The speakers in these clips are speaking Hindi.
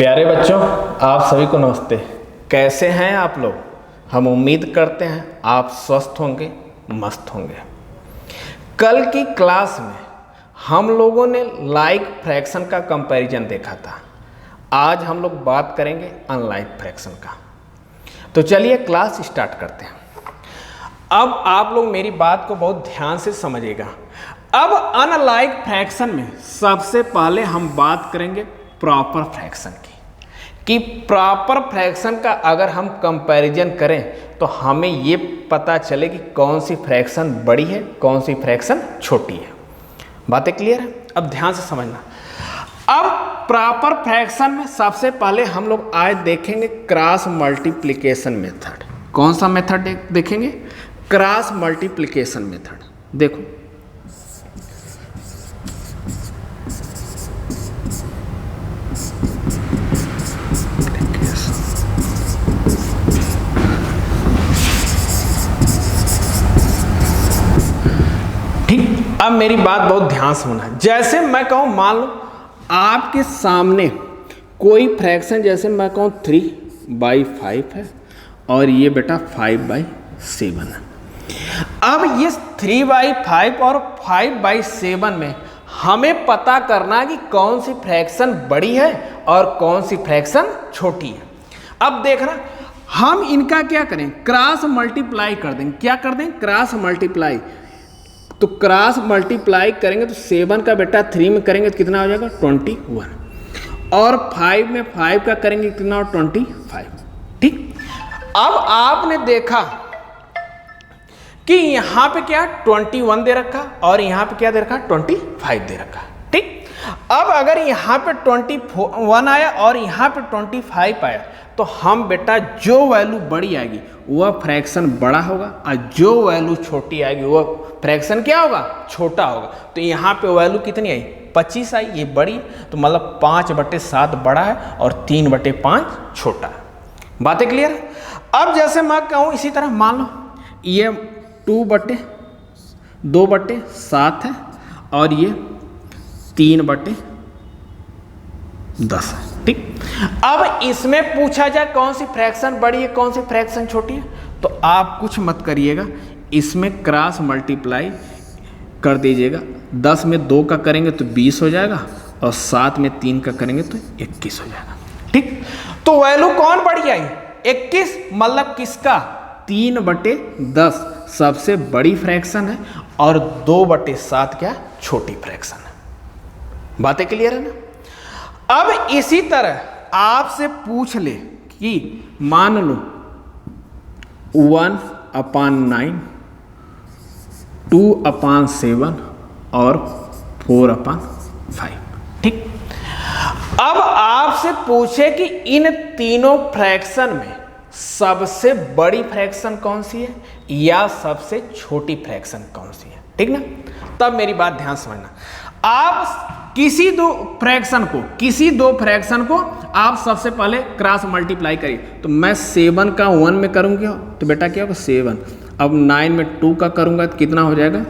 प्यारे बच्चों, आप सभी को नमस्ते। कैसे हैं आप लोग? हम उम्मीद करते हैं आप स्वस्थ होंगे, मस्त होंगे। कल की क्लास में हम लोगों ने लाइक फ्रैक्शन का कंपैरिजन देखा था। आज हम लोग बात करेंगे अनलाइक फ्रैक्शन का। तो चलिए क्लास स्टार्ट करते हैं। अब आप लोग मेरी बात को बहुत ध्यान से समझिएगा। अब अनलाइक फ्रैक्शन में सबसे पहले हम बात करेंगे प्रॉपर फ्रैक्शन की, कि प्रॉपर फ्रैक्शन का अगर हम कंपैरिजन करें तो हमें ये पता चले कि कौन सी फ्रैक्शन बड़ी है, कौन सी फ्रैक्शन छोटी है। बातें क्लियर है? अब ध्यान से समझना। अब प्रॉपर फ्रैक्शन में सबसे पहले हम लोग आज देखेंगे क्रॉस मल्टीप्लिकेशन मेथड। कौन सा मेथड देखेंगे? Cross multiplication method. देखो, अब मेरी बात बहुत ध्यान से सुनना। जैसे मैं कहूँ, मान लो आपके सामने कोई फ्रैक्शन, जैसे मैं कहूँ 3/5 है और ये बेटा 5/7 है। अब ये 3/5 और 5/7 में हमें पता करना कि कौन सी फ्रैक्शन बड़ी है और कौन सी फ्रैक्शन छोटी है। अब देखना, हम इनका क्या करें? क्रॉस मल्टीप्लाई कर देंगे। क्या कर दें? Cross multiply. तो क्रॉस मल्टीप्लाई करेंगे तो 7 का बेटा 3 में करेंगे तो कितना हो जाएगा? 21। और 5 में 5 का करेंगे कितना हो? 25। ठीक। अब आपने देखा कि यहां पे क्या 21 दे रखा और यहां पे क्या दे रखा? 25 दे रखा। ठीक। अब अगर यहां पे 21 आया और यहां पे 25 आया तो हम बेटा जो वैल्यू बड़ी आएगी वह फ्रैक्शन बड़ा होगा और जो वैल्यू छोटी आएगी वह फ्रैक्शन क्या होगा? छोटा होगा। तो यहाँ पे वैल्यू कितनी आई? 25 आई। ये बड़ी, तो मतलब 5/7 बड़ा है और 3/5 छोटा है। बातें क्लियर है? अब जैसे मैं कहूँ इसी तरह, मान लो ये 2/7 है और ये 3/10 है। ठीक। अब इसमें पूछा जाए कौन सी फ्रैक्शन बड़ी है, कौन सी फ्रैक्शन छोटी है, तो आप कुछ मत करिएगा, इसमें क्रॉस मल्टीप्लाई कर दीजिएगा। 10 में 2 का करेंगे तो 20 हो जाएगा और 7 में 3 का करेंगे तो 21 हो जाएगा। ठीक। तो वैल्यू कौन बड़ी आई? 21, मतलब किसका? 3/10 सबसे बड़ी फ्रैक्शन है और 2/7 क्या? छोटी फ्रैक्शन है। बातें क्लियर है ना? अब इसी तरह आपसे पूछ ले कि मान लो 1/9, 2/7 और 4/5। ठीक। अब आपसे पूछे कि इन तीनों फ्रैक्शन में सबसे बड़ी फ्रैक्शन कौन सी है या सबसे छोटी फ्रैक्शन कौन सी है। ठीक ना? तब मेरी बात ध्यान समझना। आप किसी दो फ्रैक्शन को आप सबसे पहले क्रॉस मल्टीप्लाई करिए। तो मैं 7 का 1 में करूंगी तो बेटा क्या होगा? 7। अब 9 में 2 का करूंगा तो कितना हो जाएगा?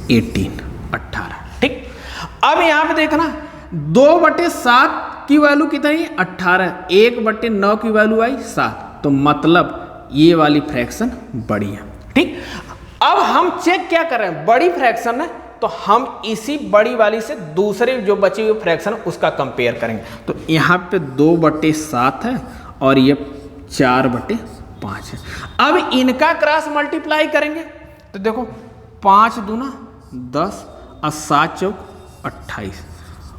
18। ठीक। अब यहां पे देखना, 2/7 की वैल्यू कितनी? 18। 1/9 की वैल्यू आई 7। तो मतलब ये वाली फ्रैक्शन बड़ी है। ठीक। अब हम चेक क्या कर रहे हैं? बड़ी फ्रैक्शन है तो हम इसी बड़ी वाली से दूसरे जो बची हुई फ्रैक्शन उसका कंपेयर करेंगे। तो यहाँ पे 2/7 है और ये 4/5 है। अब इनका क्रॉस मल्टीप्लाई करेंगे तो देखो, 5 दूना 10 और 7 चौक 28,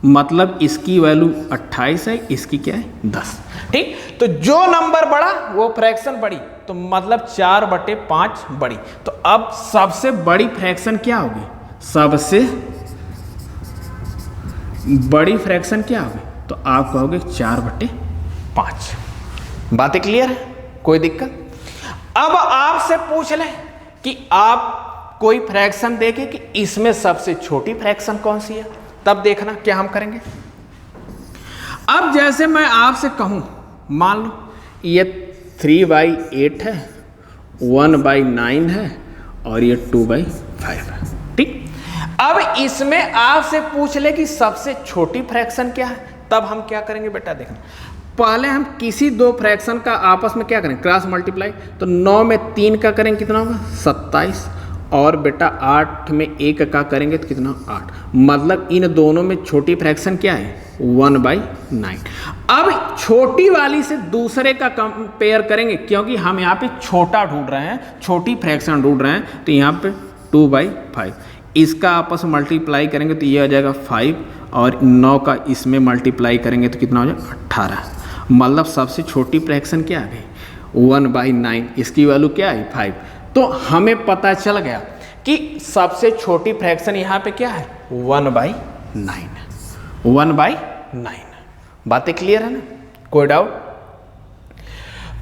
मतलब इसकी वैल्यू 28 है, इसकी क्या है? 10। ठीक। तो जो नंबर बड़ा वो फ्रैक्शन बड़ी, तो मतलब 4/5 बड़ी। तो अब सबसे बड़ी फ्रैक्शन क्या होगी? सबसे बड़ी फ्रैक्शन क्या होगी? तो आप कहोगे 4/5। बातें क्लियर है? कोई दिक्कत? अब आपसे पूछ ले कि आप कोई फ्रैक्शन देखे कि इसमें सबसे छोटी फ्रैक्शन कौन सी है, तब देखना क्या हम करेंगे। अब जैसे मैं आपसे कहूं, मान लो ये 3/8 है, 1/9 है और ये 2/5 है। ठीक। अब इसमें आपसे पूछ ले कि सबसे छोटी फ्रैक्शन क्या है, तब हम क्या करेंगे बेटा, देखना पहले हम किसी दो फ्रैक्शन का आपस में क्या करें, क्रॉस मल्टीप्लाई। तो 9 में 3 का करेंगे कितना होगा 27, और बेटा 8 में 1 का करेंगे तो कितना 8। मतलब इन दोनों में छोटी फ्रैक्शन क्या है 1/9। अब छोटी वाली से दूसरे का कंपेयर करेंगे, क्योंकि हम यहाँ पे छोटा ढूंढ रहे हैं, छोटी फ्रैक्शन ढूंढ रहे हैं, तो यहाँ पे 2/5 इसका आपस में मल्टीप्लाई करेंगे तो ये आ जाएगा 5, और 9 का इसमें मल्टीप्लाई करेंगे तो कितना हो जाएगा 18। मतलब सबसे छोटी फ्रैक्शन क्या आ गई 1/9, इसकी वैल्यू क्या है 5। तो हमें पता चल गया कि सबसे छोटी फ्रैक्शन यहाँ पे क्या है 1/9, 1/9। बातें क्लियर है ना, कोई डाउट?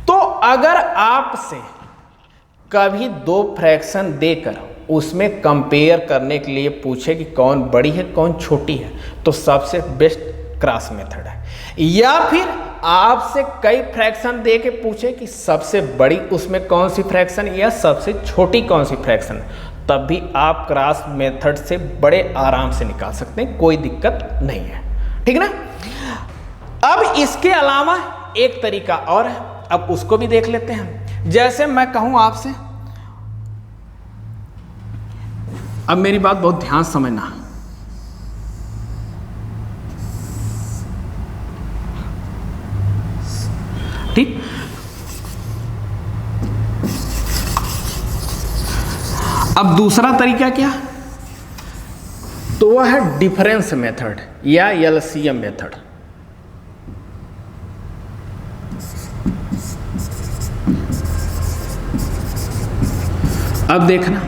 तो अगर आपसे कभी दो फ्रैक्शन देकर उसमें कंपेयर करने के लिए पूछे कि कौन बड़ी है कौन छोटी है, तो सबसे बेस्ट क्रॉस मेथड है। या फिर आपसे कई फ्रैक्शन दे के पूछे कि सबसे बड़ी उसमें कौन सी फ्रैक्शन या सबसे छोटी कौन सी फ्रैक्शन है, तब भी आप क्रॉस मेथड से बड़े आराम से निकाल सकते हैं, कोई दिक्कत नहीं है, ठीक ना। अब इसके अलावा एक तरीका और है, अब उसको भी देख लेते हैं। जैसे मैं कहूं आपसे, अब मेरी बात बहुत ध्यान से समझना, ठीक। अब दूसरा तरीका क्या, तो वह है डिफरेंस मेथड या एलसीएम मेथड। अब देखना,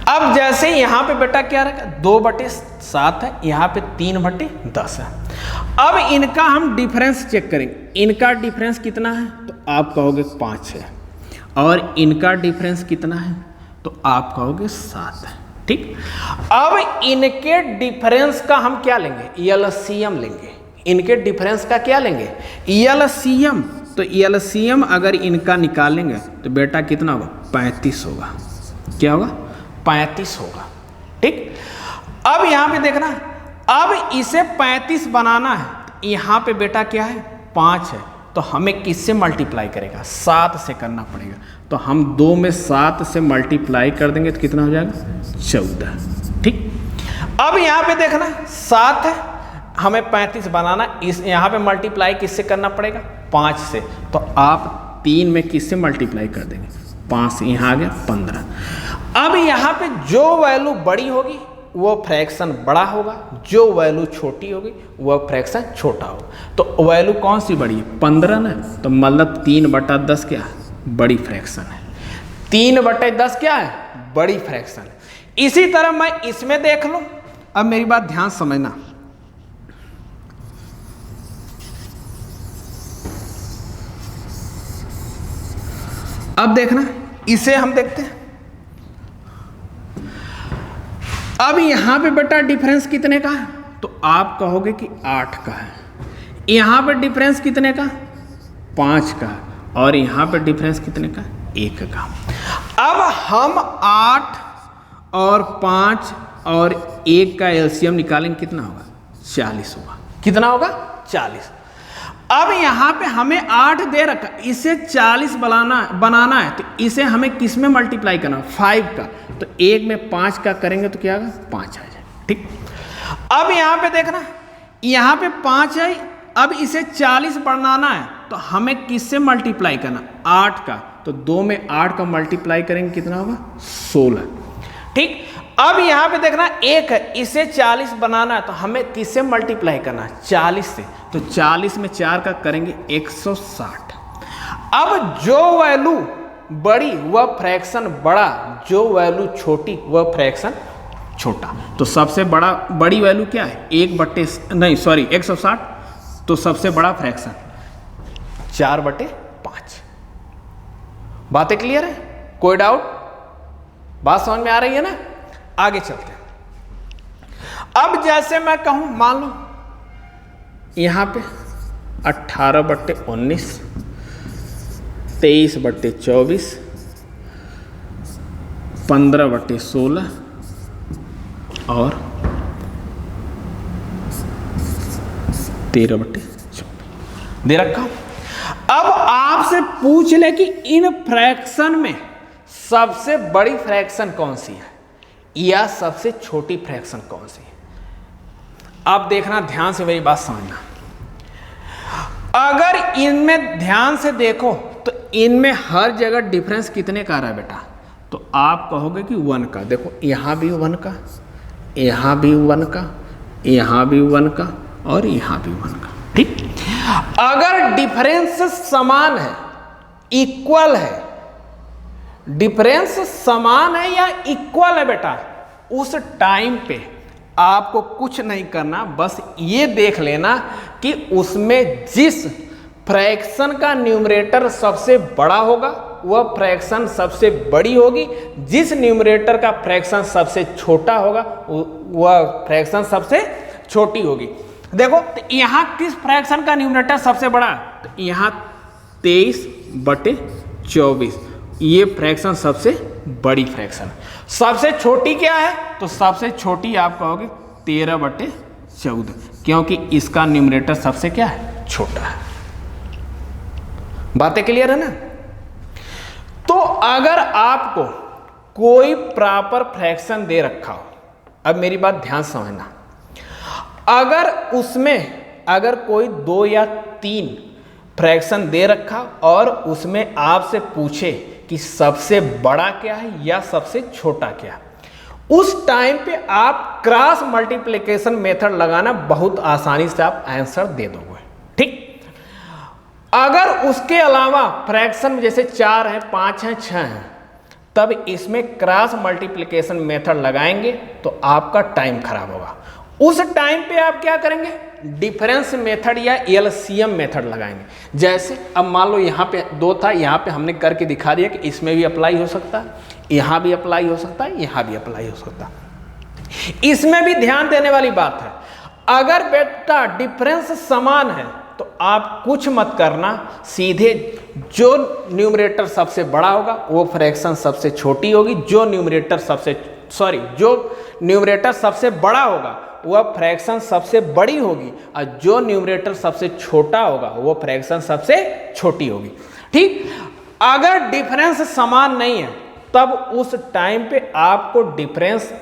अब जैसे यहां पे बेटा क्या रखा 2/7 है, यहां पे 3/10 है। अब इनका हम डिफरेंस चेक करेंगे, इनका डिफरेंस कितना है तो आप कहोगे 5 है, और इनका डिफरेंस कितना है तो आप कहोगे 7 है, ठीक। अब इनके डिफरेंस का हम क्या लेंगे एलसीएम लेंगे, इनके डिफरेंस का क्या लेंगे एलसीएम। तो एलसीएम अगर इनका निकालेंगे तो बेटा कितना होगा 35 होगा, क्या होगा 35 होगा, ठीक। अब यहां पे देखना, अब इसे 35 बनाना है, यहां पे बेटा क्या है 5 है, तो हमें किससे मल्टीप्लाई करेगा 7 से करना पड़ेगा। तो हम 2 में 7 से मल्टीप्लाई कर देंगे तो कितना हो जाएगा 14, ठीक। अब यहां पे देखना 7 है, हमें 35 बनाना, इस यहां पे मल्टीप्लाई किससे करना पड़ेगा 5 से, तो आप 3 में किससे मल्टीप्लाई कर देंगे 5 से, यहाँ आ गया 15। अब यहाँ पे जो वैल्यू बड़ी होगी वो फ्रैक्शन बड़ा होगा, जो वैल्यू छोटी होगी वह फ्रैक्शन छोटा होगा। तो वैल्यू कौन सी बड़ी है 15 ना, तो मतलब 3/10 क्या है बड़ी फ्रैक्शन है, 3/10 क्या है बड़ी फ्रैक्शन है। इसी तरह मैं इसमें देख लूं, अब मेरी बात ध्यान समझना, अब देखना इसे हम देखते हैं। अब यहां पे बेटा डिफरेंस कितने का है तो आप कहोगे कि 8 का है, यहां पे डिफरेंस कितने का 5 का, और यहां पे डिफरेंस कितने का 1 का। अब हम 8 और 5 और 1 का एलसीएम निकालेंगे, कितना होगा 40 होगा, कितना होगा 40। अब यहाँ पे हमें 8 दे रखा, इसे 40 बनाना है, तो इसे हमें किस में मल्टीप्लाई करना 5 का, तो 1 में 5 का करेंगे तो क्या आएगा 5 आ जाए, ठीक। अब यहाँ पे देखना, यहाँ पे 5 है, अब इसे 40 बनाना है तो हमें किससे मल्टीप्लाई करना 8 का, तो 2 में 8 का मल्टीप्लाई करेंगे कितना होगा 16, ठीक। अब यहाँ पे देखना 1 है, इसे 40 बनाना है तो हमें किससे मल्टीप्लाई करना 40 से, तो 40 में 4 का करेंगे 160। अब जो वैल्यू बड़ी वह फ्रैक्शन बड़ा, जो वैल्यू छोटी वह फ्रैक्शन छोटा। तो सबसे बड़ी वैल्यू क्या है 160, तो सबसे बड़ा फ्रैक्शन 4/5। बातें क्लियर है, कोई डाउट, बात समझ में आ रही है ना। आगे चलते हैं। अब जैसे मैं कहूं, मान लो यहां पे 18/19, 23/24, 15/16 और 13/14 दे रखा। अब आपसे पूछ ले कि इन फ्रैक्शन में सबसे बड़ी फ्रैक्शन कौन सी है या सबसे छोटी फ्रैक्शन कौन सी है। आप देखना ध्यान से, मेरी बात समझना। अगर इनमें ध्यान से देखो तो इनमें हर जगह डिफरेंस कितने का आ रहा है बेटा, तो आप कहोगे कि 1 का। देखो यहां भी 1 का, यहां भी 1 का, यहां भी 1 का और यहां भी 1 का। ठीक, अगर डिफरेंस समान है, इक्वल है, डिफरेंस समान है या इक्वल है बेटा, उस टाइम पे आपको कुछ नहीं करना, बस ये देख लेना कि उसमें जिस फ्रैक्शन का न्यूमरेटर सबसे बड़ा होगा वह फ्रैक्शन सबसे बड़ी होगी, जिस न्यूमरेटर का फ्रैक्शन सबसे छोटा होगा वह फ्रैक्शन सबसे छोटी होगी। देखो तो यहां किस फ्रैक्शन का न्यूमरेटर सबसे बड़ा, तो यहां 23/24 ये फ्रैक्शन सबसे बड़ी फ्रैक्शन। सबसे छोटी क्या है, तो सबसे छोटी आप कहोगे 13/14, क्योंकि इसका न्यूमरेटर सबसे क्या है, छोटा है। बातें क्लियर है ना। तो अगर आपको कोई प्रॉपर फ्रैक्शन दे रखा हो, अब मेरी बात ध्यान समझना, अगर उसमें अगर कोई 2 या 3 फ्रैक्शन दे रखा और उसमें आपसे पूछे कि सबसे बड़ा क्या है या सबसे छोटा क्या है, उस टाइम पे आप क्रॉस मल्टीप्लिकेशन मेथड लगाना बहुत आसानी से आप आंसर दे दोगे। ठीक, अगर उसके अलावा फ्रैक्शन में जैसे 4 है, 5 है, 6 है, तब इसमें क्रॉस मल्टीप्लिकेशन मेथड लगाएंगे तो आपका टाइम खराब होगा। उस टाइम पे आप क्या करेंगे, डिफरेंस मेथड या एलसीएम मेथड लगाएंगे। जैसे अब मान लो यहाँ पे 2 था, यहाँ पे हमने करके दिखा दिया कि इसमें भी अप्लाई हो सकता है, यहाँ भी अप्लाई हो सकता है, यहाँ भी अप्लाई हो सकता है। इसमें भी ध्यान देने वाली बात है, अगर बेटा डिफरेंस समान है तो आप कुछ मत करना, सीधे जो न्यूमरेटर सबसे बड़ा होगा वो फ्रैक्शन सबसे छोटी होगी, जो न्यूमरेटर सबसे बड़ा होगा वह फ्रैक्शन सबसे बड़ी होगी, और जो न्यूमरेटर सबसे छोटा होगा वो फ्रैक्शन सबसे छोटी होगी। ठीक, अगर डिफरेंस समान नहीं है तब उस टाइम पे आपको डिफरेंस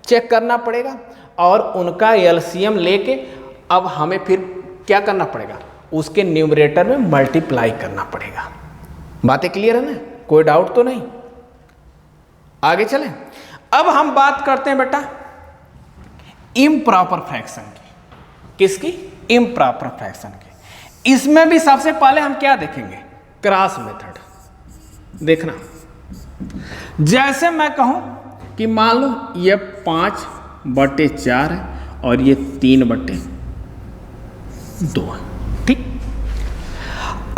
चेक करना पड़ेगा और उनका एलसीएम लेके अब हमें फिर क्या करना पड़ेगा, उसके न्यूमरेटर में मल्टीप्लाई करना पड़ेगा। बातें क्लियर है ना, कोई डाउट तो नहीं। आगे चलें। अब हम बात करते हैं बेटा इम्प्रॉपर फ्रैक्शन की। किसकी, इम्प्रॉपर फ्रैक्शन की। इसमें भी सबसे पहले हम क्या देखेंगे, क्रॉस मेथड। देखना, जैसे मैं कहूं कि मान लो ये 5/4 है और ये 3/2 है। ठीक,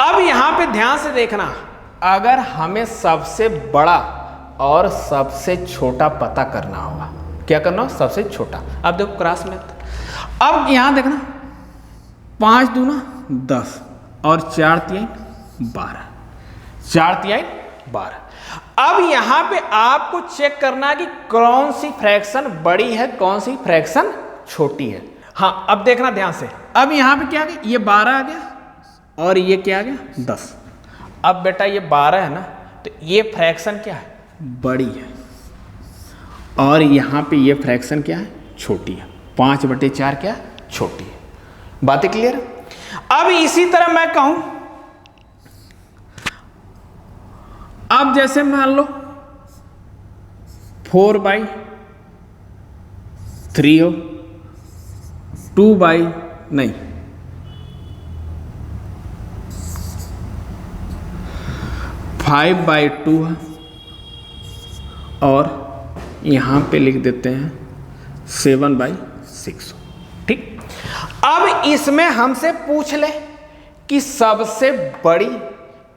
अब यहां पे ध्यान से देखना, अगर हमें सबसे बड़ा और सबसे छोटा पता करना होगा, क्या करना हो, सबसे छोटा। अब देखो क्रॉस मेथड, अब यहां देखना 5 दूना 10 और 4 तिहाई 12, 4 तिहाई 12। अब यहां पे आपको चेक करना है कि कौन सी फ्रैक्शन बड़ी है, कौन सी फ्रैक्शन छोटी है। हाँ, अब देखना ध्यान से, अब यहां पे क्या आ गया, ये 12 आ गया और ये क्या आ गया, 10। अब बेटा ये 12 है ना, तो ये फ्रैक्शन क्या है, बड़ी है, और यहां पे ये फ्रैक्शन क्या है, छोटी है। 5/4 क्या है, छोटी है। बातें क्लियर है। अब इसी तरह मैं कहूं, अब जैसे मान लो 4/3 हो, 5/2 है, और यहां पे लिख देते हैं 7/6। ठीक, अब इसमें हमसे पूछ ले कि सबसे बड़ी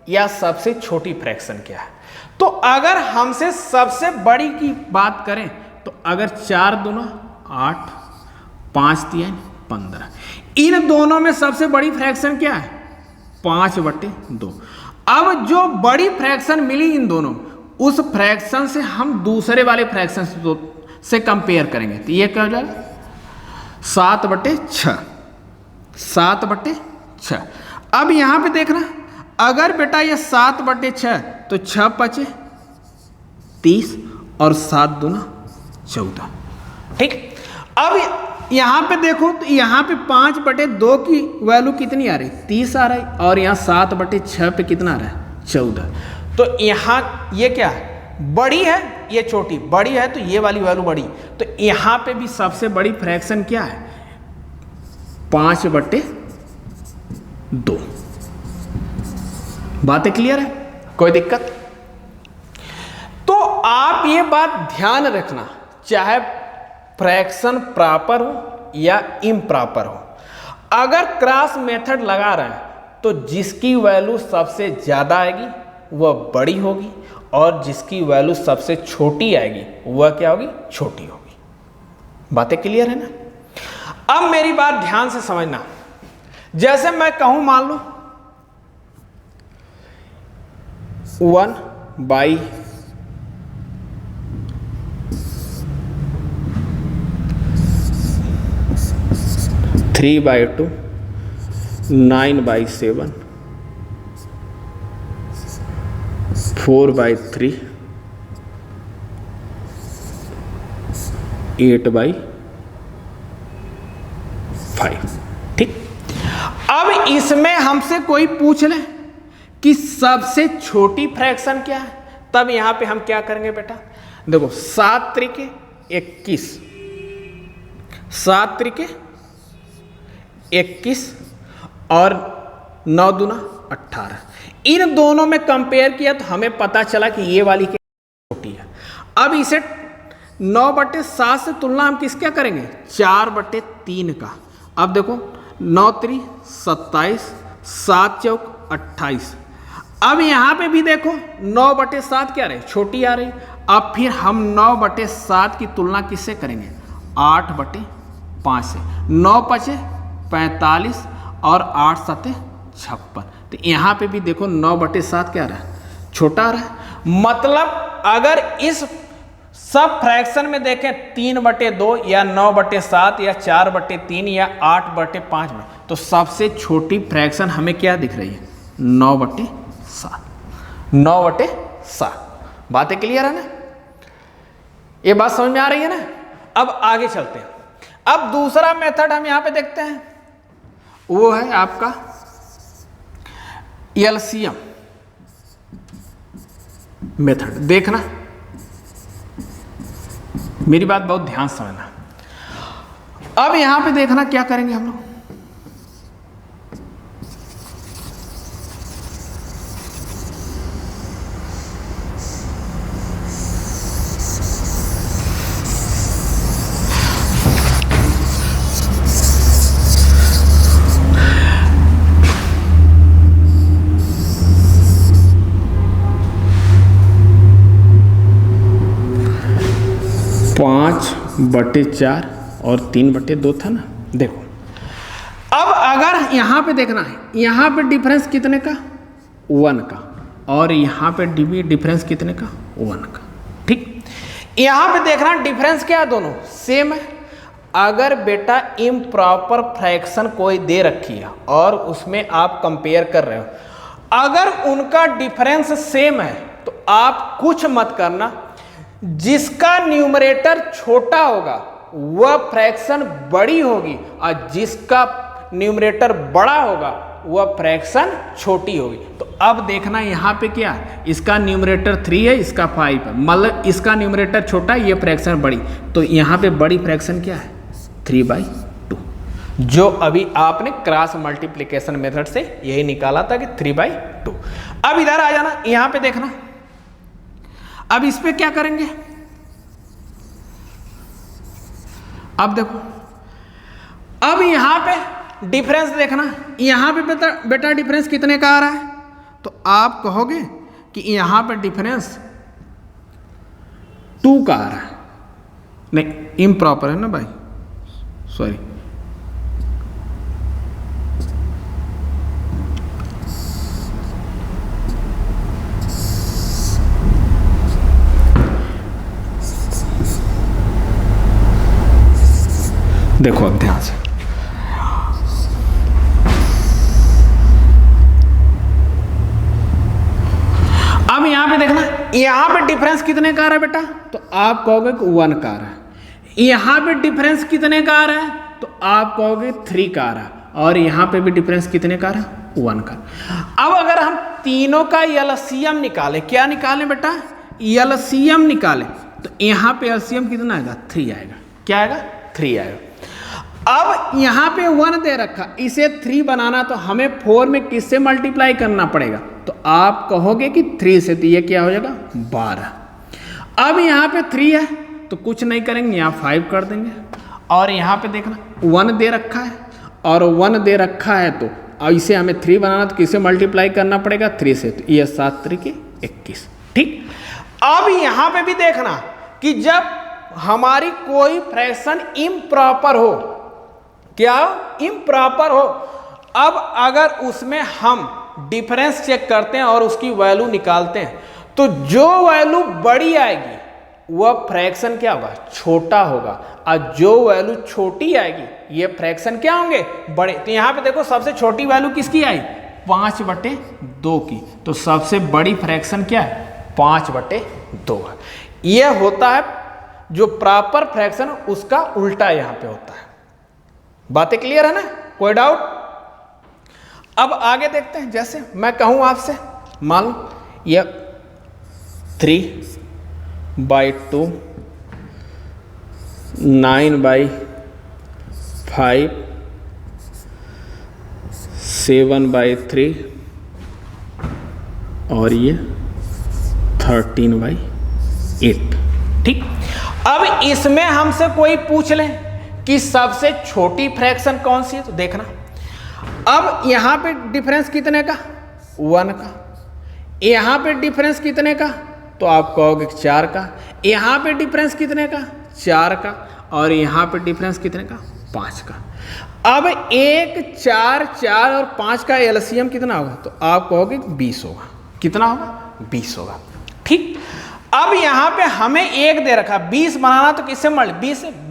या सबसे छोटी फ्रैक्शन क्या है। तो अगर हमसे सबसे बड़ी की बात करें तो अगर 4 दूना 8, 5 तिहाई 15, इन दोनों में सबसे बड़ी फ्रैक्शन क्या है, 5/2। अब जो बड़ी फ्रैक्शन मिली इन दोनों, उस फ्रैक्शन से हम दूसरे वाले फ्रैक्शन से कंपेयर करेंगे, तो ये क्या हो जाएगा, 7/6। 7/6। अब यहाँ पे देखना, अगर बेटा ये 7/6 तो 6 पचे 30 और 7 दूना 14। ठीक, अब यहाँ पे देखो तो यहाँ पे 5/2 की वैल्यू कितनी आ रही, 30 आ रही, और यहाँ 7/6 पे कितना आ रहा है, 14। तो यहाँ ये क्या है, बड़ी है, ये छोटी, बड़ी है तो ये वाली वैल्यू बड़ी, तो यहाँ पे भी सबसे बड़ी फ्रैक्शन क्या है, 5/2। बातें क्लियर है, कोई दिक्कत? तो आप ये बात ध्यान रखना, चाहे फ्रैक्शन प्रॉपर हो या इम्प्रॉपर हो, अगर क्रॉस मेथड लगा रहे हैं तो जिसकी वैल्यू सबसे ज़्यादा आएगी वह बड़ी होगी, और जिसकी वैल्यू सबसे छोटी आएगी वह क्या होगी, छोटी होगी। बातें क्लियर है ना? अब मेरी बात ध्यान से समझना, जैसे मैं कहूं, मान लो 1/3/2 9/7 4/3 8/5। ठीक, अब इसमें हमसे कोई पूछ ले कि सबसे छोटी फ्रैक्शन क्या है, तब यहां पे हम क्या करेंगे बेटा, देखो 7 त्रिके 21, 7 त्रिके 21 और 9 दूना 18, इन दोनों में कंपेयर किया तो हमें पता चला कि ये वाली छोटी है। अब इसे 9/7 से तुलना हम किस क्या करेंगे, 4/3 का। अब देखो 9 त्रि 27, 7 चौक 28। अब यहाँ पे भी देखो 9/7 क्या रही, छोटी आ रही। अब फिर हम 9/7 की तुलना किससे करेंगे, 8/5 से। 9 पचे 45 और 8 सते 56। तो यहाँ पे भी देखो 9/7 क्या आ रहा है, छोटा आ रहा है। मतलब अगर इस सब फ्रैक्शन में देखें 3/2 या 9/7 या 4/3 या 8/5 में, तो सबसे छोटी फ्रैक्शन हमें क्या दिख रही है, 9/7। 9/7। बातें क्लियर है ना? ये बात समझ में आ रही है ना? अब आगे चलते हैं। अब दूसरा मेथड हम यहां पे देखते हैं, वो है आपका एलसीएम मेथड। देखना, मेरी बात बहुत ध्यान से समझना। अब यहां पे देखना क्या करेंगे हम लोग, पाँच बटे 4 और 3/2 था ना। देखो अब अगर यहां पे देखना है, यहां पे डिफरेंस कितने का, 1 का, और यहां पे डिफरेंस कितने का, 1 का। ठीक, यहां पे देखना डिफरेंस क्या है, दोनों सेम है। अगर बेटा इम्प्रॉपर फ्रैक्शन कोई दे रखी है और उसमें आप कंपेयर कर रहे हो, अगर उनका डिफरेंस सेम है तो आप कुछ मत करना, जिसका न्यूमरेटर छोटा होगा वह फ्रैक्शन बड़ी होगी, और जिसका न्यूमरेटर बड़ा होगा वह फ्रैक्शन छोटी होगी। तो अब देखना यहाँ पे क्या, इसका न्यूमरेटर 3 है, इसका 5 है, मतलब इसका न्यूमरेटर छोटा है, ये फ्रैक्शन बड़ी, तो यहाँ पे बड़ी फ्रैक्शन क्या है, 3/2, जो अभी आपने क्रॉस मल्टीप्लिकेशन मेथड से यही निकाला था कि 3/2। अब इधर आ जाना, यहाँ पे देखना, अब इस पे क्या करेंगे, अब देखो, अब यहां पे डिफरेंस देखना, यहां पे बेटा डिफरेंस कितने का आ रहा है, तो आप कहोगे कि यहां पे डिफरेंस 2 का आ रहा है। नहीं, इम्प्रॉपर है ना भाई, सॉरी, देखो अब ध्यान से, यहाँ पे डिफरेंस कितने का आ रहा है बेटा, तो आप कहोगे कि 1 का आ रहा है। यहाँ पे डिफरेंस कितने का आ रहा है, तो आप कहोगे 3 का आ रहा है। और यहाँ पे भी डिफरेंस कितने का आ रहा है, 1 का। अब अगर हम तीनों का एलसीएम निकालें, क्या निकालें बेटा, एलसीएम निकालें, तो यहाँ पे एलसीएम कितना आएगा, 3 आएगा। क्या आएगा, 3 आएगा। अब यहाँ पे 1 दे रखा, इसे 3 बनाना तो हमें 4 में किससे मल्टीप्लाई करना पड़ेगा, तो आप कहोगे कि 3 से, तो ये क्या हो जाएगा 12। अब यहाँ पे 3 है तो कुछ नहीं करेंगे, यहाँ 5 कर देंगे। और यहाँ पे देखना 1 दे रखा है और 1 दे रखा है, तो इसे हमें 3 बनाना तो किससे मल्टीप्लाई करना पड़ेगा, 3 से, तो ये 7 3 के 21। ठीक। अब यहाँ पे भी देखना कि जब हमारी कोई फ्रैक्शन इम्प्रॉपर हो, क्या इम्प्रॉपर हो, अब अगर उसमें हम डिफरेंस चेक करते हैं और उसकी वैल्यू निकालते हैं, तो जो वैल्यू बड़ी आएगी वह फ्रैक्शन क्या होगा, छोटा होगा, और जो वैल्यू छोटी आएगी ये फ्रैक्शन क्या होंगे, बड़े। तो यहाँ पे देखो सबसे छोटी वैल्यू किसकी आई, 5/2 की, तो सबसे बड़ी फ्रैक्शन क्या है, 5/2 है। ये होता है जो प्रॉपर फ्रैक्शन उसका उल्टा यहाँ पे होता है। बातें क्लियर है ना, कोई डाउट। अब आगे देखते हैं, जैसे मैं कहूं आपसे, मान लो ये 3/2, 9/5, 7/3 और ये 13/8। ठीक। अब इसमें हमसे कोई पूछ ले कि सबसे छोटी फ्रैक्शन कौन सी है, तो देखना अब यहां पे डिफरेंस कितने का, 1 का। यहां पे डिफरेंस कितने का, तो आप कहोगे 4 का। यहां पे डिफरेंस कितने का, 4 का। और यहां पे डिफरेंस कितने का, 5 का। अब 1 4 4 और 5 का एलसीएम कितना होगा, तो आप कहोगे 20 होगा। कितना होगा, 20 होगा। ठीक। अब यहाँ पे हमें 1 दे रखा, 20 बनाना तो किससे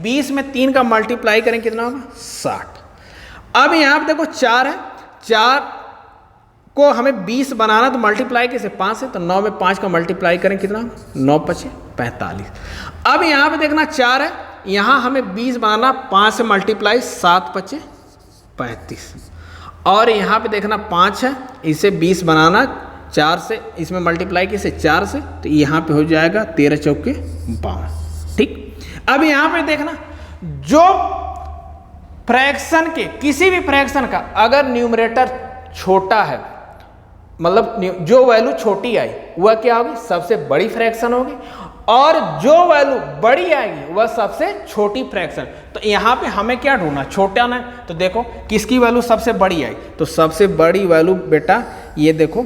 20 में 3 का मल्टीप्लाई करें कितना होगा, 60। अब यहाँ पे देखो 4 है, 4 को हमें 20 बनाना तो मल्टीप्लाई कैसे, 5 से, तो 9 में 5 का मल्टीप्लाई करें कितना, 9 5 45। अब यहाँ पे देखना 4 है, यहाँ हमें 20 बनाना, 5 से मल्टीप्लाई, 7 5 35। और यहाँ पे देखना 5 है, इसे 20 बनाना 4 से, इसमें मल्टीप्लाई किसे, 4 से, तो यहाँ पे हो जाएगा 13 चौके 52। ठीक। अब यहाँ पे देखना जो फ्रैक्शन के, किसी भी फ्रैक्शन का अगर न्यूमरेटर छोटा है, मतलब जो वैल्यू छोटी आई वह क्या होगी, सबसे बड़ी फ्रैक्शन होगी, और जो वैल्यू बड़ी आएगी वह सबसे छोटी फ्रैक्शन। तो यहाँ पे हमें क्या ढूंढना, छोटा ना, तो देखो किसकी वैल्यू सबसे बड़ी आई, तो सबसे बड़ी वैल्यू बेटा ये देखो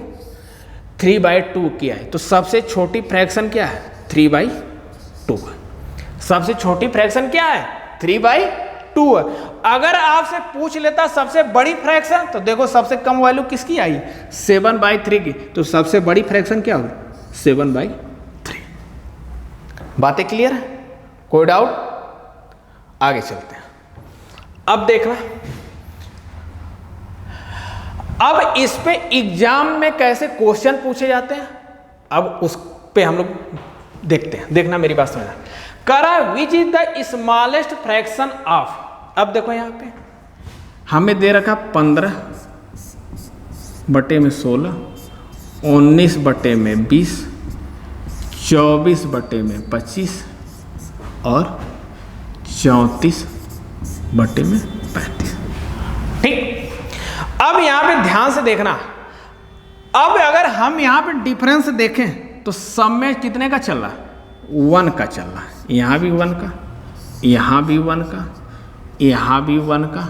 3/2 की आई, तो सबसे छोटी फ्रैक्शन क्या है, 3/2। सबसे छोटी फ्रैक्शन क्या है, 3/2 है। अगर आपसे पूछ लेता सबसे बड़ी फ्रैक्शन, तो देखो सबसे कम वैल्यू किसकी आई, 7/3 की, तो सबसे बड़ी फ्रैक्शन क्या होगी, 7/3। बातें क्लियर है, कोई डाउट। आगे चलते हैं। अब देखना, अब इस पे एग्जाम में कैसे क्वेश्चन पूछे जाते हैं, अब उस पे हम लोग देखते हैं। देखना मेरी बात समझना। करा which is the smallest fraction of, अब देखो यहाँ पे हमें दे रखा 15/16, 19/20, 24/25 और 34/35। ठीक। अब यहाँ पे ध्यान से देखना, अब अगर हम यहाँ पे डिफरेंस देखें तो सब में कितने का चल रहा है, 1 का चल रहा है। यहाँ भी 1 का, यहाँ भी 1 का, यहाँ भी 1 का,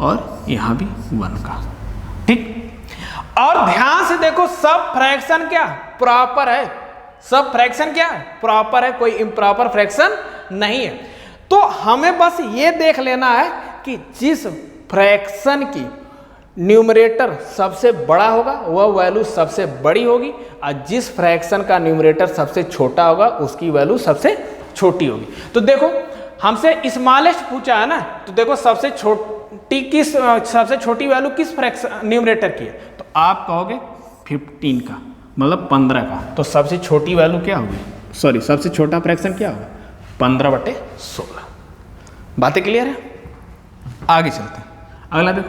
और यहाँ भी 1 का। ठीक। और ध्यान से देखो सब फ्रैक्शन क्या प्रॉपर है, सब फ्रैक्शन क्या है, प्रॉपर है, कोई इम्प्रॉपर फ्रैक्शन नहीं है। तो हमें बस ये देख लेना है कि जिस फ्रैक्शन की न्यूमरेटर सबसे बड़ा होगा वह वैल्यू सबसे बड़ी होगी, और जिस फ्रैक्शन का न्यूमरेटर सबसे छोटा होगा उसकी वैल्यू सबसे छोटी होगी। तो देखो हमसे स्मॉलेस्ट पूछा है ना, तो देखो सबसे छोटी वैल्यू किस फ्रैक्शन न्यूमरेटर की है, तो आप कहोगे 15 का, मतलब 15 का, तो सबसे छोटी वैल्यू क्या होगी, सॉरी सबसे छोटा फ्रैक्शन क्या होगा, 15/16। बातें क्लियर है? आगे चलते हैं। अगला देखो,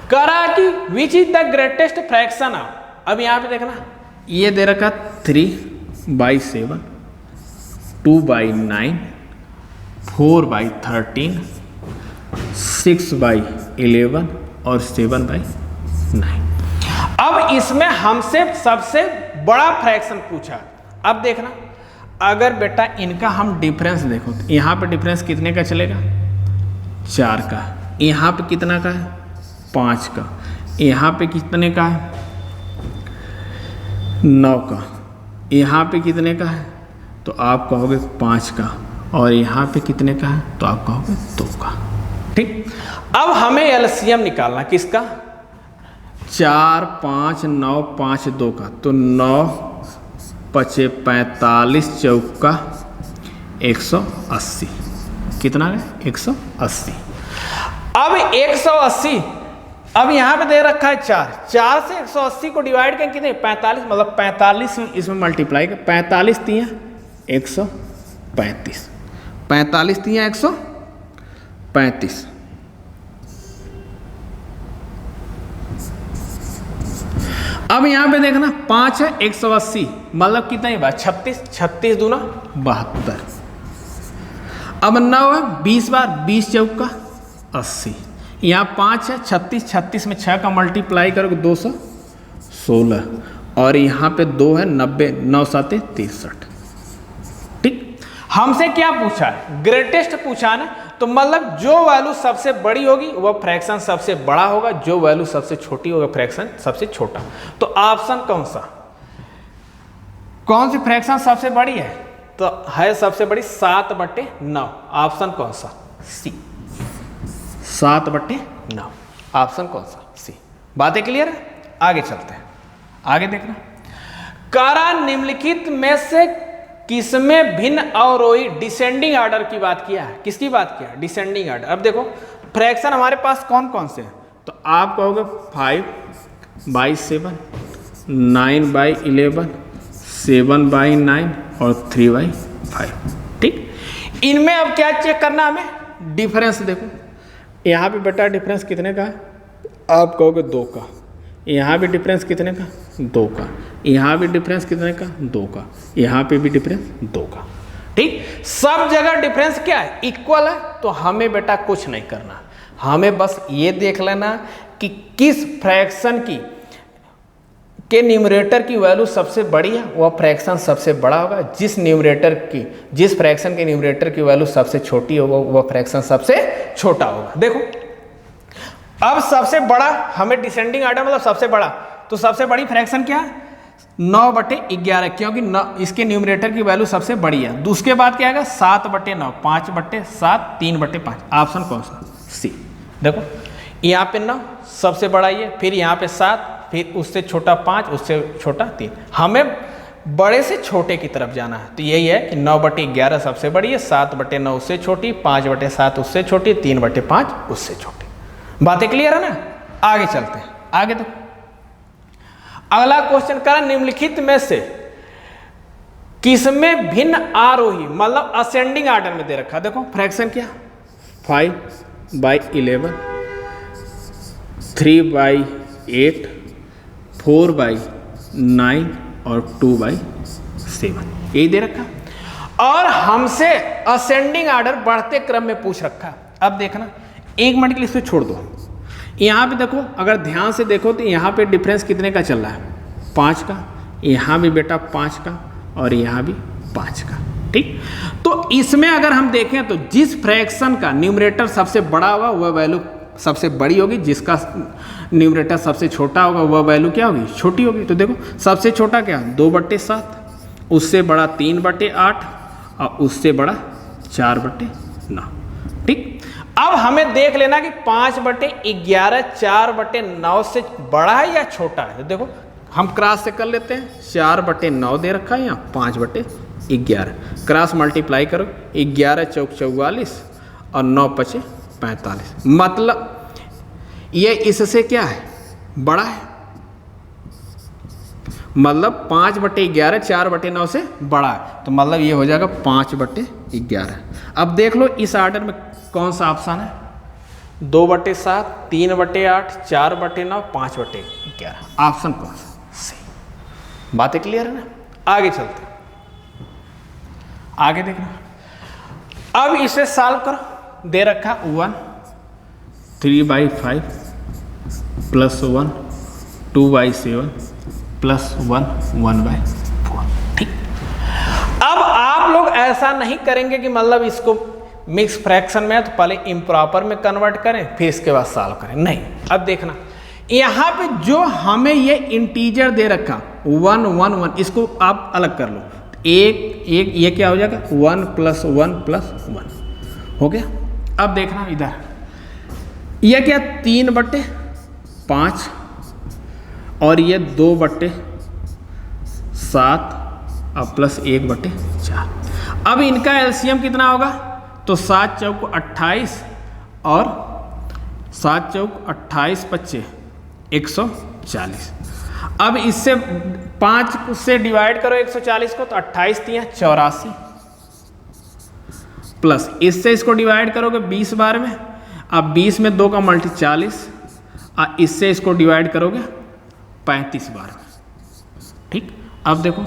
करा कि which is the greatest fraction of, अब यहां पे देखना ये दे रखा 3/7, 2/9, 4/13, 6/11 और 7/9। अब इसमें हमसे सबसे बड़ा फ्रैक्शन पूछा। अब देखना, अगर बेटा इनका हम डिफरेंस देखो तो यहाँ पे डिफरेंस कितने का चलेगा, 4 का, यहाँ पे कितना का है, 5 का, यहाँ पे कितने का है, 9 का, यहाँ पे कितने का है, तो आप कहोगे 5 का, और यहाँ पे कितने का है, तो आप कहोगे 2 का। ठीक, अब हमें एलसीएम निकालना किसका, 4, 5, 9, 5, 2 का, तो 9 × 45 चौका 180, कितना है, 180। अब 180, अब यहाँ पे दे रखा है 4 से 180 को डिवाइड करें कितने, 45, मतलब 45 इसमें मल्टीप्लाई कर, 45 3 135, 45 3 135। अब यहां पे देखना 5 है 180, मतलब कितना ही बात, 36, 36 दूना 72। अब 9 है 20 बार, 20 चौका 80, यहाँ 5 है 36, 36 में 6 का मल्टीप्लाई करोगे 216, और यहाँ पे 2 है 90, 9 7 63। ठीक, हमसे क्या पूछा है, ग्रेटेस्ट पूछा ना, तो मतलब जो वैल्यू सबसे बड़ी होगी वह फ्रैक्शन सबसे बड़ा होगा, जो वैल्यू सबसे छोटी होगा फ्रैक्शन सबसे छोटा। तो ऑप्शन कौन सा, कौन सी फ्रैक्शन सबसे बड़ी है, तो है सबसे बड़ी 7/9, ऑप्शन कौन सा, सी, 7/9, ऑप्शन कौन सा, सी। बातें क्लियर है? आगे चलते हैं, आगे देखना, कारा निम्नलिखित में से किसमें भिन्न अवरोही डिसेंडिंग ऑर्डर की बात किया है, किसकी बात किया, डिसेंडिंग ऑर्डर। अब देखो फ्रैक्शन हमारे पास कौन कौन से हैं, तो आप कहोगे 5/7, 9/11, 7/9 और 3/5। ठीक, इनमें अब क्या चेक करना हमें, डिफरेंस देखो, यहाँ पे बेटा डिफरेंस कितने का है, आप कहोगे 2 का, यहाँ भी डिफरेंस कितने का, 2 का, यहाँ भी डिफरेंस कितने का, 2 का, यहाँ पे भी डिफरेंस 2 का। ठीक, सब जगह डिफरेंस क्या है, इक्वल है, तो हमें बेटा कुछ नहीं करना, हमें बस ये देख लेना कि किस फ्रैक्शन की के न्यूमरेटर की वैल्यू सबसे बड़ी है, वह फ्रैक्शन सबसे बड़ा होगा, जिस फ्रैक्शन के न्यूमरेटर की वैल्यू सबसे छोटी होगा वह फ्रैक्शन सबसे छोटा होगा। देखो अब सबसे बड़ा हमें डिसेंडिंग ऑर्डर मतलब सबसे बड़ा, तो सबसे बड़ी फ्रैक्शन क्या है, 9/11, क्योंकि इसके न्यूमरेटर की वैल्यू सबसे बड़ी है। उसके बाद क्या आएगा, 7/9, 5/7, 3/5, ऑप्शन कौन सा, सी। देखो यहाँ पे 9 सबसे बड़ा ये, फिर यहाँ पे 7, फिर उससे छोटा 5, उससे छोटा 3, हमें बड़े से छोटे की तरफ जाना है, तो यही है कि 9/11 सबसे बड़ी है, 7/9 उससे छोटी, 5/7 उससे छोटी, 3/5 उससे छोटी। बातें क्लियर है ना? आगे चलते हैं, आगे तो अगला क्वेश्चन करा, निम्नलिखित में से किसमें भिन्न आरोही मतलब असेंडिंग ऑर्डर में दे रखा, देखो फ्रैक्शन क्या, 5/11, 3/8, 4/9 और 2/7, यही दे रखा, और हमसे असेंडिंग ऑर्डर बढ़ते क्रम में पूछ रखा। अब देखना, 1 मिनट के लिए इसको छोड़ दो, यहाँ पे देखो, अगर ध्यान से देखो तो यहाँ पे डिफरेंस कितने का चल रहा है, 5 का, यहाँ भी बेटा 5 का, और यहाँ भी 5 का। ठीक, तो इसमें अगर हम देखें तो जिस फ्रैक्शन का न्यूमरेटर सबसे बड़ा होगा वह वैल्यू सबसे बड़ी होगी, जिसका न्यूमरेटर सबसे छोटा होगा वह वैल्यू क्या होगी, छोटी होगी। तो देखो सबसे छोटा क्या, 2/7, उससे बड़ा 3/8, और उससे बड़ा 4/9। ठीक, अब हमें देख लेना कि 5/11 4/9 से बड़ा है या छोटा है। तो देखो हम क्रॉस से कर लेते हैं, 4/9 दे रखा है, यहाँ 5/11, क्रॉस मल्टीप्लाई करो, 11 चौक 44 और 9 पचे 45, मतलब ये इससे क्या है, बड़ा है, मतलब 5/11 4/9 से बड़ा है, तो मतलब ये हो जाएगा 5/11। अब देख लो इस आर्डर में कौन सा ऑप्शन है, 2/7, 3/8, 4/9, 5/11, ऑप्शन कौन सा सही। बातें क्लियर है ना? आगे चलते हैं, आगे देखना। अब इसे सॉल्व करो, दे रखा 1 3/5 प्लस 1 2/7 प्लस 1 1/4। ठीक। अब आप लोग ऐसा नहीं करेंगे कि मतलब इसको मिक्स फ्रैक्शन में है तो पहले इम्प्रॉपर में कन्वर्ट करें फिर इसके बाद सॉल्व करें, नहीं। अब देखना यहाँ पे जो हमें ये इंटीजर दे रखा 1 1 1, इसको आप अलग कर लो, एक ये क्या हो जाएगा 1 + 1 + 1 हो गया। अब देखना इधर ये क्या 3/5 और ये 2/7 और प्लस 1/4। अब इनका एलसीएम कितना होगा, तो 7 चौक 28 और 7 चौक 28 25 140। अब इससे 5 से डिवाइड करो 140 को, तो 28 × 84 प्लस इससे इसको डिवाइड करोगे 20 बार में, अब 20 में 2 का मल्टी 40 और इससे इसको डिवाइड करोगे 35 बार में। ठीक। अब देखो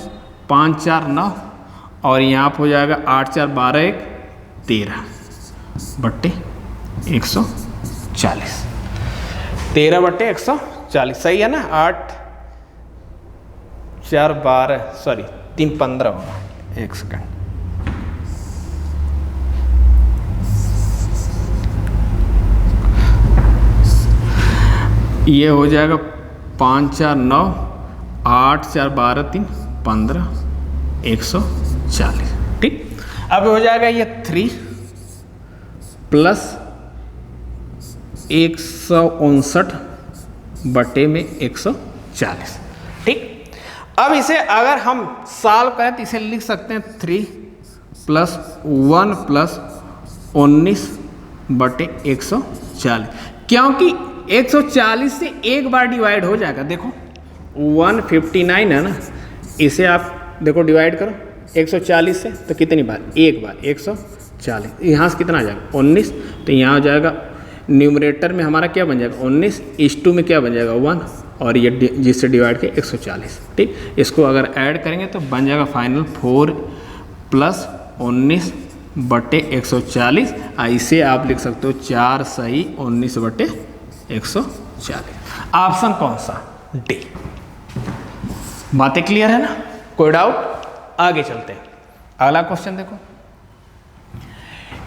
5 4 9 और यहाँ पर हो जाएगा 8 4 12 1 13 बट्टे 140, 13/140 सही है ना। 8 4 12 सॉरी 3 15 होगा, एक सेकंड। ये हो जाएगा 5 4 9 8 4 12 3 15 140। ठीक। अब हो जाएगा ये 3 प्लस 159 बटे में 140। ठीक। अब इसे अगर हम सॉल्व करें तो इसे लिख सकते हैं 3 + 1 + 19 बटे 140, क्योंकि 140 से एक बार डिवाइड हो जाएगा। देखो 159 है ना, इसे आप देखो डिवाइड करो 140 से, तो कितनी बार, एक बार 140, यहाँ से कितना आ जाएगा 19, तो यहाँ हो जाएगा न्यूमरेटर में हमारा क्या बन जाएगा 19, इस 2 में क्या बन जाएगा 1 और ये जिससे डिवाइड के 140। ठीक। इसको अगर ऐड करेंगे तो बन जाएगा फाइनल 4 + 19 बटे 140। इसे आप लिख सकते हो 4 सही 19 बटे 140। ऑप्शन कौन सा, डी। बातें क्लियर है ना, कोई डाउट? आगे चलते हैं, अगला क्वेश्चन देखो।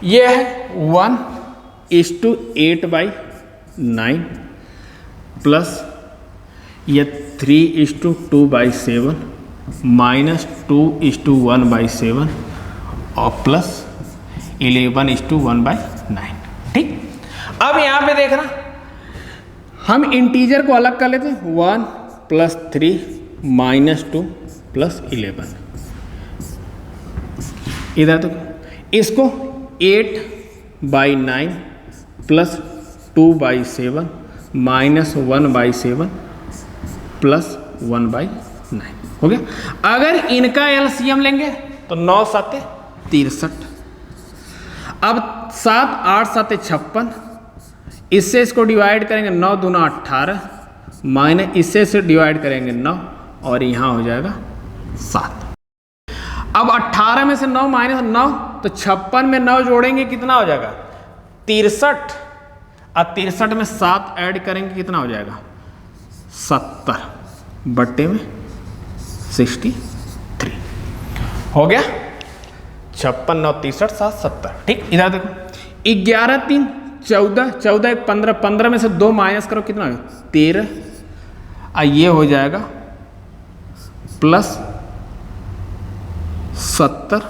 ये है 1:8/9 प्लस ये 3:2/7 माइनस 2:1/7 और प्लस 11:1/9। ठीक। अब यहाँ पे देखना हम इंटीजर को अलग कर लेते हैं, 1 + 3 - 2 + 11। इधर तो इसको 8/9 प्लस 2/7 माइनस 1/7 प्लस 1/9 हो गया। अगर इनका एलसीएम लेंगे तो 9 × 7 = 63। अब 7 8 7 56, इससे इसको डिवाइड करेंगे 9 दूना 18 माइनस इससे से डिवाइड करेंगे 9 और यहाँ हो जाएगा 7। अब 18 में से 9 माइनस 9, तो 56 में 9 जोड़ेंगे कितना हो जाएगा 63 और 63 में 7 ऐड करेंगे कितना हो जाएगा 70 बट्टे में 63 हो गया। 56 9 63 7 70। ठीक। इधर देखो 11 3 14 14 1 15 15 में से 2 माइनस करो कितना होगा 13 और ये हो जाएगा प्लस 70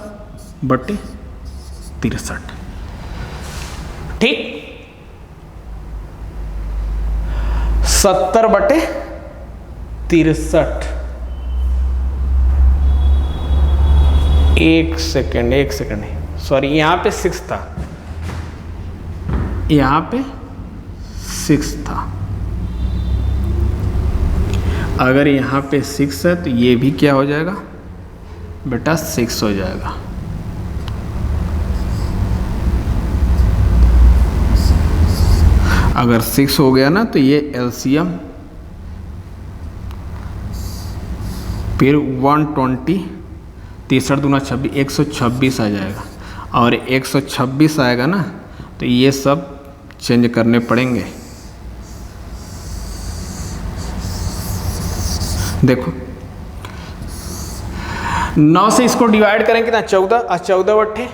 बटे 63। ठीक। 70 बटे 63। एक सेकेंड सॉरी, यहाँ पे 6 था, यहाँ पे 6 था। अगर यहाँ पे 6 है तो ये भी क्या हो जाएगा बेटा 6 हो जाएगा। अगर 6 हो गया ना तो ये एलसीएम फिर 120 63 दूना 26 126 आ जाएगा। और 126 आएगा ना तो ये सब चेंज करने पड़ेंगे। देखो 9 से इसको डिवाइड करेंगे कितना 14 और 14 बट्ठे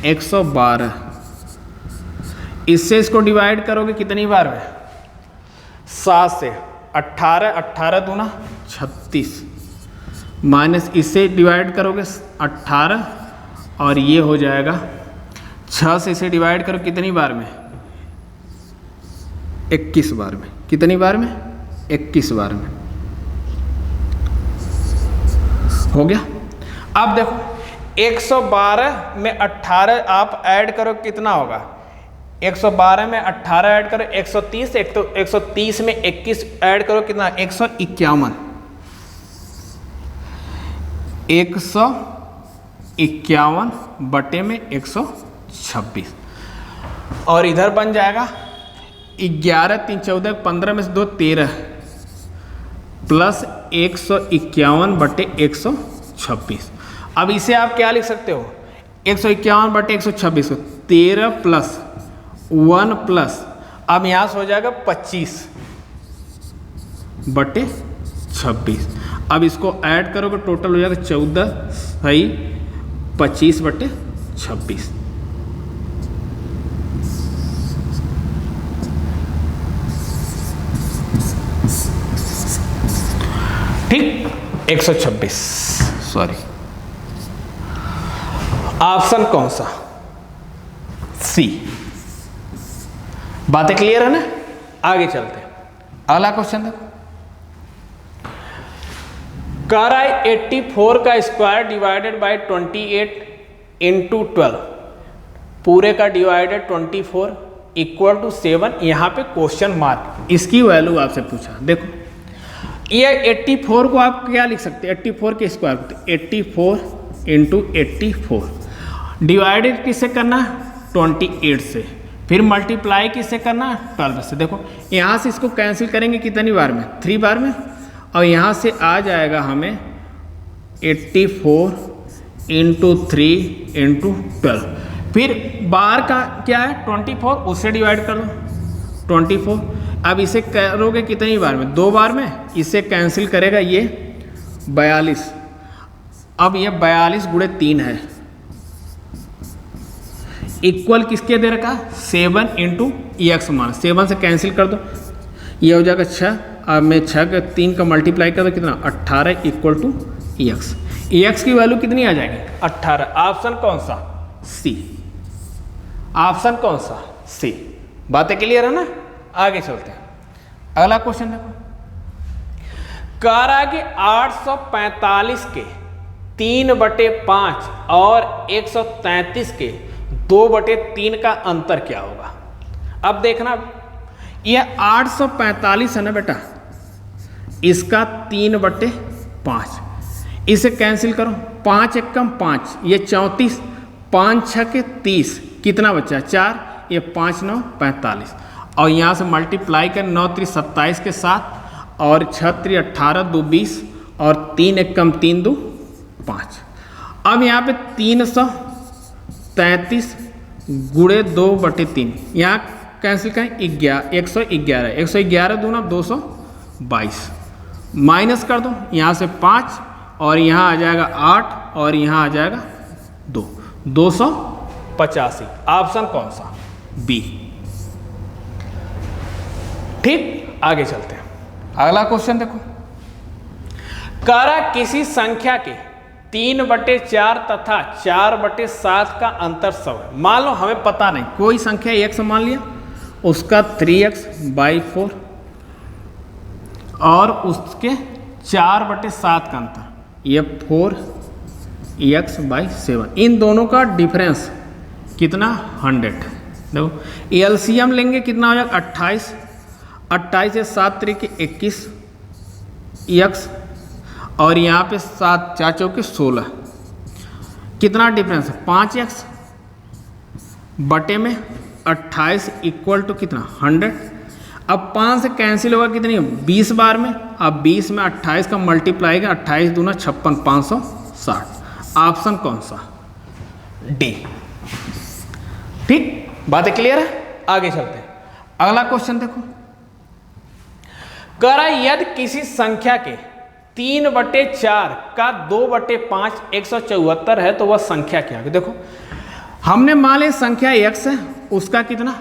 112। इससे इसको डिवाइड करोगे कितनी बार में 7 से 18 18 दूना 36 माइनस इससे डिवाइड करोगे 18 और ये हो जाएगा 6 से इसे डिवाइड करो कितनी बार में 21 बार में। कितनी बार में 21 बार में हो गया। अब देखो 112 में 18 आप ऐड करो कितना होगा 112 में 18 ऐड करो 130 130 में 21 ऐड करो कितना 151 बटे में 126 और इधर बन जाएगा 11 3 14 15 में से 2 13 प्लस 151 बटे 126। अब इसे आप क्या लिख सकते हो 151 बटे 126 को 13 प्लस 1 प्लस अब यहाँ से हो जाएगा 25 बटे 26। अब इसको ऐड करोगे टोटल हो जाएगा 14 सही 25 बटे 26। ठीक 126 सॉरी। ऑप्शन कौन सा सी। बातें क्लियर है ना। आगे चलते हैं अगला क्वेश्चन देखो। कर 84 का स्क्वायर डिवाइडेड बाय 28 इंटू 12 पूरे का डिवाइडेड 24 इक्वल टू 7। यहाँ पे क्वेश्चन मार्क इसकी वैल्यू आपसे पूछा। देखो ये 84 को आप क्या लिख सकते हैं 84 के स्क्वायर को 84 इंटू 84 डिवाइडेड किससे करना 28 से फिर मल्टीप्लाई किससे करना 12 से। देखो यहाँ से इसको कैंसिल करेंगे कितनी बार में 3 बार में और यहाँ से आ जाएगा हमें 84 इंटू 3 इंटू 12 फिर बार का क्या है 24 उससे डिवाइड कर दो 24। अब इसे करोगे कितनी बार में 2 बार में इसे कैंसिल करेगा ये 42। अब ये 42 गुणे 3 है इक्वल किसके दे रखा 7 इंटू एक्स मान 7 से कैंसिल कर दो ये हो जाएगा 6। अब मैं 6 का 3 का मल्टीप्लाई कर दो कितना 18 इक्वल टू एक्स। एक्स की वैल्यू कितनी आ जाएगी 18। ऑप्शन कौन सा सी। ऑप्शन कौन सा सी। बातें क्लियर है ना। आगे चलते हैं अगला क्वेश्चन देखो। कह रहा है कि 845 के 3/5 और 133 के 2/3 का अंतर क्या होगा। अब देखना ये 845 है ना बेटा इसका 3/5 इसे कैंसिल करो 5 एकम 5 ये 34 5 6 के 30 कितना बचा 4 ये 5 9 45 और यहाँ से मल्टीप्लाई कर 9 3 27 के साथ और 6 3 18 2 20 और 3 एकम 3 2 5। अब यहाँ पे 333 गुणे 2/3 यहाँ कैंसिल करें 111 111 दूना 222 माइनस कर दो यहाँ से 5 और यहाँ आ जाएगा 8 और यहाँ आ जाएगा 2 285। ऑप्शन कौन सा बी। ठीक आगे चलते हैं अगला क्वेश्चन देखो। करा किसी संख्या के 3/4 तथा 4/7 का अंतर 100 है। मान लो हमें पता नहीं कोई संख्या x मान लिया उसका 3x/4 और उसके 4/7 का अंतर ये 4x/7 इन दोनों का डिफरेंस कितना 100। देखो एलसीएम लेंगे कितना हो जाएगा 28 28 से 7 3 के 21 x और यहाँ पे 7 4 चौके 16, कितना डिफरेंस है 5x बटे में 28 इक्वल टू कितना 100। अब 5 से कैंसिल होगा कितनी 20 बार में, अब 20 में 28 का मल्टीप्लाई का 28 दूना 56 560। ऑप्शन कौन सा डी। ठीक, बातें क्लियर है, आगे चलते हैं। अगला क्वेश्चन देखो, कह रहा है यदि किसी संख्या के 3/4 का 2/5 174 है तो वह संख्या क्या है। देखो हमने मान लिया संख्या x है, उसका कितना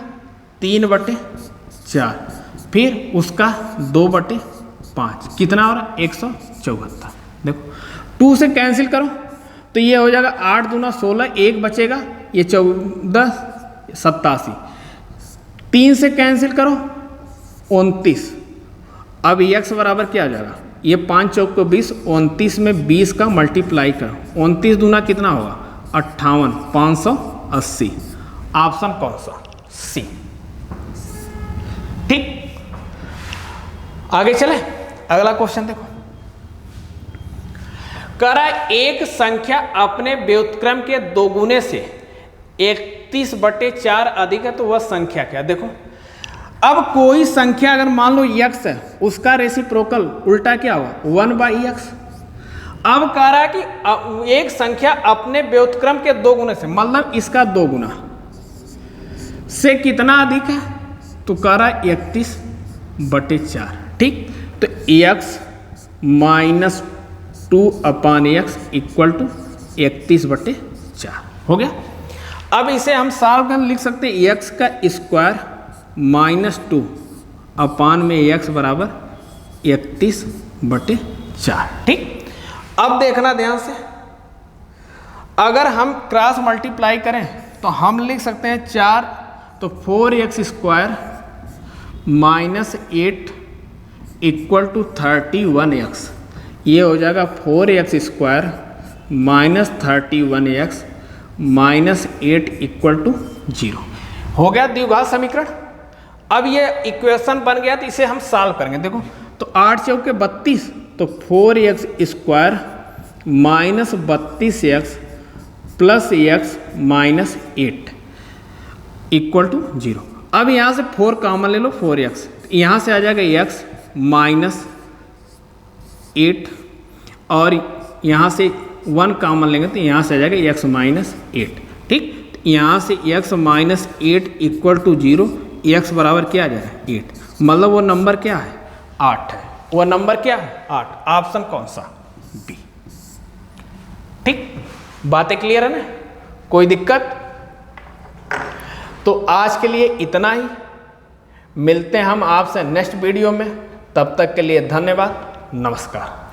3/4, फिर उसका 2/5 कितना हो रहा 174। देखो 2 से कैंसिल करो तो ये हो जाएगा 8 दूना 16, 1 बचेगा ये 14 87। 3 से कैंसिल करो 29। अब x बराबर क्या आ जाएगा, ये 5 चौक को 20, 29 में 20 का मल्टीप्लाई करो, 29 दूना कितना होगा 58 580। ऑप्शन कौन सा सी। ठीक, आगे चले, अगला क्वेश्चन देखो, कह रहा है एक संख्या अपने व्युत्क्रम के दोगुने से 31/4 अधिक है तो वह संख्या क्या। देखो अब कोई संख्या अगर मान लो x है, उसका रेसिप्रोकल उल्टा क्या होगा 1/x। अब कह रहा है कि एक संख्या अपने व्युत्क्रम के 2 गुने से, मतलब इसका 2 गुना से कितना अधिक है, तो कह रहा है 31/4। ठीक, तो x minus 2/x equal to 31/4 हो गया। अब इसे हम सॉल्व कर लिख सकते हैं x का स्क्वायर माइनस 2 अपान में x बराबर 31/4। ठीक, अब देखना ध्यान से, अगर हम क्रॉस मल्टीप्लाई करें तो हम लिख सकते हैं 4 तो 4x square minus 8 equal to 31x। ये हो जाएगा 4x square minus 31x minus 8 equal to 0। हो गया द्विघात समीकरण। अब ये इक्वेशन बन गया तो इसे हम सॉल्व करेंगे। देखो तो 8 चौके 32, तो 4x square minus 32x plus x minus 8 equal to 0। अब यहाँ से 4 कॉमन ले लो, 4x यहाँ से आ जाएगा x माइनस 8 और यहाँ से 1 कॉमन लेंगे तो यहाँ से आ जाएगा x माइनस 8। ठीक, यहाँ से x minus 8 equal to 0, x बराबर क्या आ जाएगा 8, मतलब वो नंबर क्या है 8 है। वो नंबर क्या है 8। ऑप्शन कौन सा बी। ठीक, बातें क्लियर है ना, कोई दिक्कत। तो आज के लिए इतना ही, मिलते हैं हम आपसे नेक्स्ट वीडियो में, तब तक के लिए धन्यवाद, नमस्कार।